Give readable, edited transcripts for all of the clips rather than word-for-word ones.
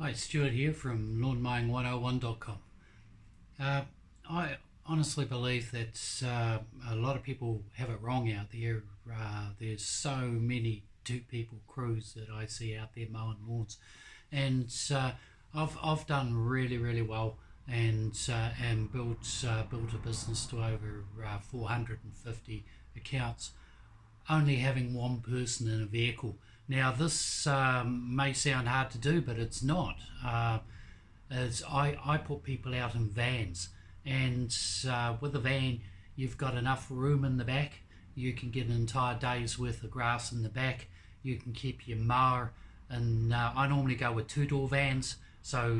Hi, Stuart here from lawnmowing101.com. I honestly believe that a lot of people have it wrong out there. There's so many two-people crews that I see out there mowing lawns, and I've done really well and built a business to over 450 accounts, only having one person in a vehicle. Now, this may sound hard to do, but it's not. As I put people out in vans, and with a van, you've got enough room in the back. You can get an entire day's worth of grass in the back. You can keep your mower, and I normally go with two-door vans, so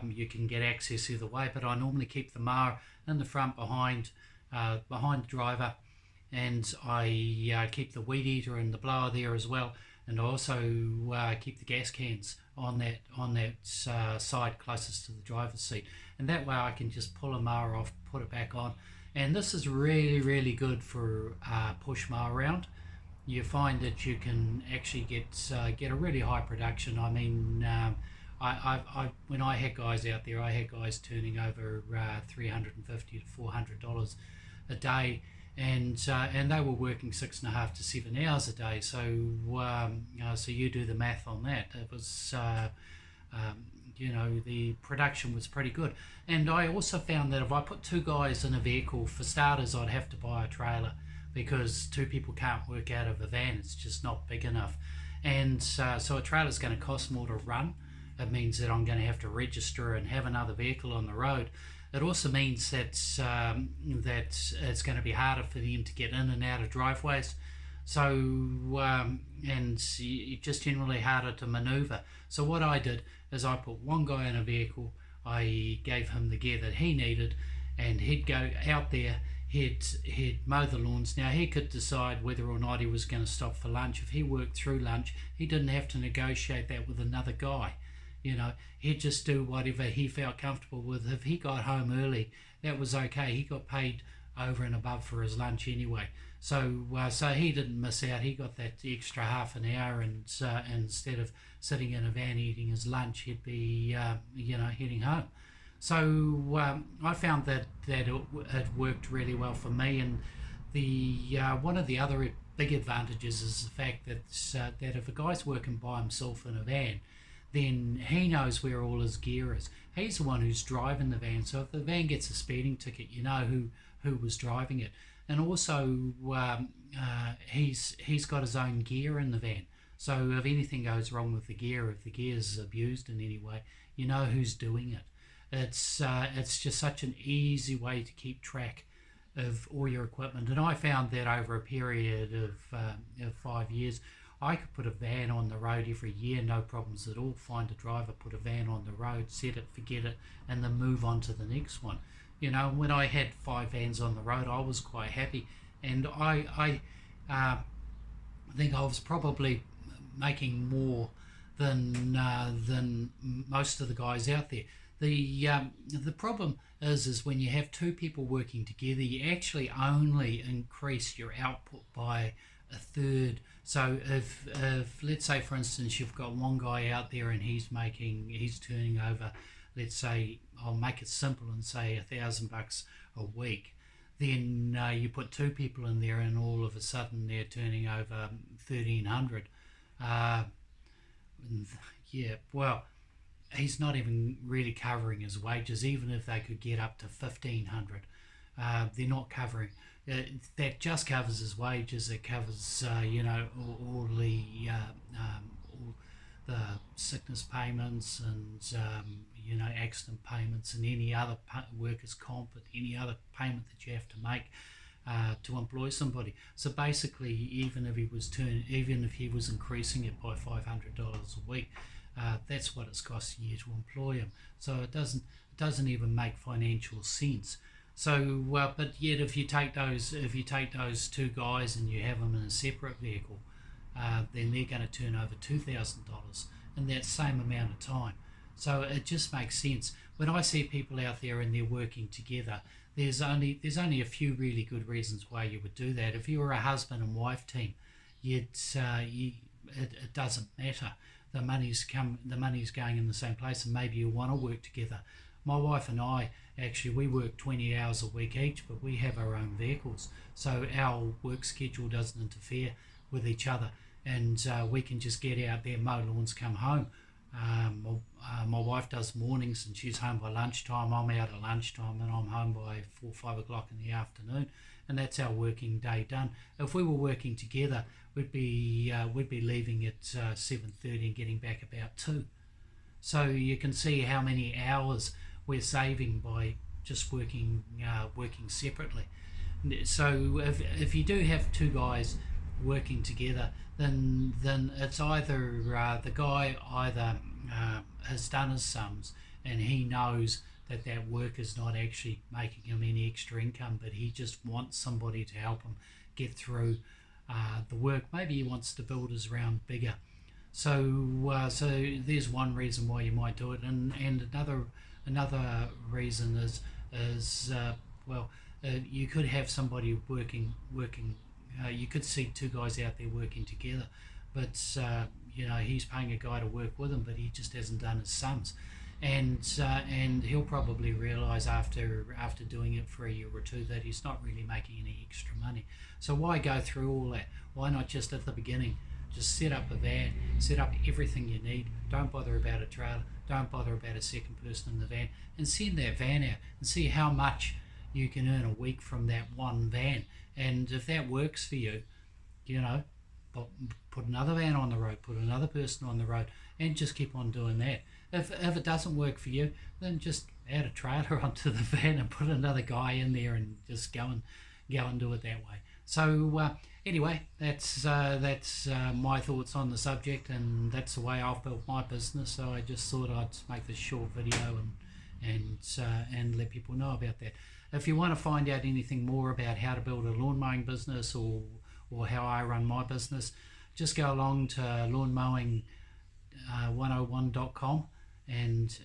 you can get access either way. But I normally keep the mower in the front behind the driver, and I keep the weed eater and the blower there as well, and I also keep the gas cans on that side closest to the driver's seat, and that way I can just pull a mower off, put it back on. And this is really good for push mower round. You find that you can actually get a really high production. I mean, when I had guys out there, I had guys turning over $350 to $400 a day, and they were working 6.5 to 7 hours a day. So so you do the math on that. It was the production was pretty good. And I also found that if I put two guys in a vehicle, for starters, I'd have to buy a trailer, because two people can't work out of a van. It's just not big enough. And so a trailer's going to cost more to run. It means that I'm going to have to register and have another vehicle on the road. It also means that it's going to be harder for them to get in and out of driveways. So and just generally harder to manoeuvre. So what I did is I put one guy in a vehicle. I gave him the gear that he needed, and he'd go out there. He'd mow the lawns. Now, he could decide whether or not he was going to stop for lunch. If he worked through lunch, he didn't have to negotiate that with another guy. He'd just do whatever he felt comfortable with. If he got home early, that was okay. He got paid over and above for his lunch anyway. So he didn't miss out. He got that extra half an hour, and instead of sitting in a van eating his lunch, he'd be heading home. So I found that it worked really well for me. And the one of the other big advantages is the fact that if a guy's working by himself in a van, then he knows where all his gear is. He's the one who's driving the van, so if the van gets a speeding ticket, you know who was driving it. And also he's got his own gear in the van, so if anything goes wrong with the gear, if the gear's abused in any way, you know who's doing it. It's just such an easy way to keep track of all your equipment. And I found that over a period of 5 years, I could put a van on the road every year, no problems at all. Find a driver, put a van on the road, set it, forget it, and then move on to the next one. When I had 5 vans on the road, I was quite happy, and I think I was probably making more than most of the guys out there. The problem is when you have two people working together, you actually only increase your output by a third. So if let's say, for instance, you've got one guy out there and he's turning over, let's say, I'll make it simple and say $1,000 a week, then you put two people in there and all of a sudden they're turning over 1,300. Yeah, well, he's not even really covering his wages. Even if they could get up to 1,500, they're not covering. That just covers his wages. It covers all the sickness payments and accident payments and any other workers' comp and any other payment that you have to make to employ somebody. So basically, even if he was increasing it by $500 a week, that's what it's costing you to employ him. So it doesn't even make financial sense. So, but yet if you take those two guys and you have them in a separate vehicle, then they're going to turn over $2,000 in that same amount of time. So it just makes sense. When I see people out there and they're working together, there's only a few really good reasons why you would do that. If you were a husband and wife team, it doesn't matter. the money's going in the same place, and maybe you want to work together. My wife and I, actually, we work 20 hours a week each, but we have our own vehicles, so our work schedule doesn't interfere with each other, and we can just get out there, mow lawns, come home. My wife does mornings and she's home by lunchtime. I'm out at lunchtime and I'm home by 4 or 5 o'clock in the afternoon, and that's our working day done. If we were working together, we'd be leaving at 7:30 and getting back about 2. So you can see how many hours we're saving by just working separately. So if you do have two guys working together, then it's either the guy has done his sums and he knows that work is not actually making him any extra income, but he just wants somebody to help him get through the work. Maybe he wants to build his round bigger. So there's one reason why you might do it, and another reason is you could have somebody working. You could see two guys out there working together, but he's paying a guy to work with him, but he just hasn't done his sums, and he'll probably realise after doing it for a year or two that he's not really making any extra money. So why go through all that? Why not just at the beginning just set up a van, set up everything you need, don't bother about a trailer, don't bother about a second person in the van, and send that van out and see how much you can earn a week from that one van. And if that works for you, put another van on the road, put another person on the road, and just keep on doing that. If it doesn't work for you, then just add a trailer onto the van and put another guy in there and just go and do it that way. So anyway, that's my thoughts on the subject, and that's the way I've built my business. So I just thought I'd make this short video and let people know about that. If you want to find out anything more about how to build a lawn mowing business or how I run my business, just go along to lawnmowing101.com and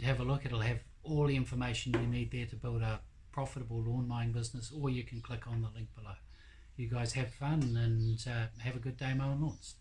have a look. It'll have all the information you need there to build a profitable lawn mowing business, or you can click on the link below. You guys have fun and have a good day mowing lawns.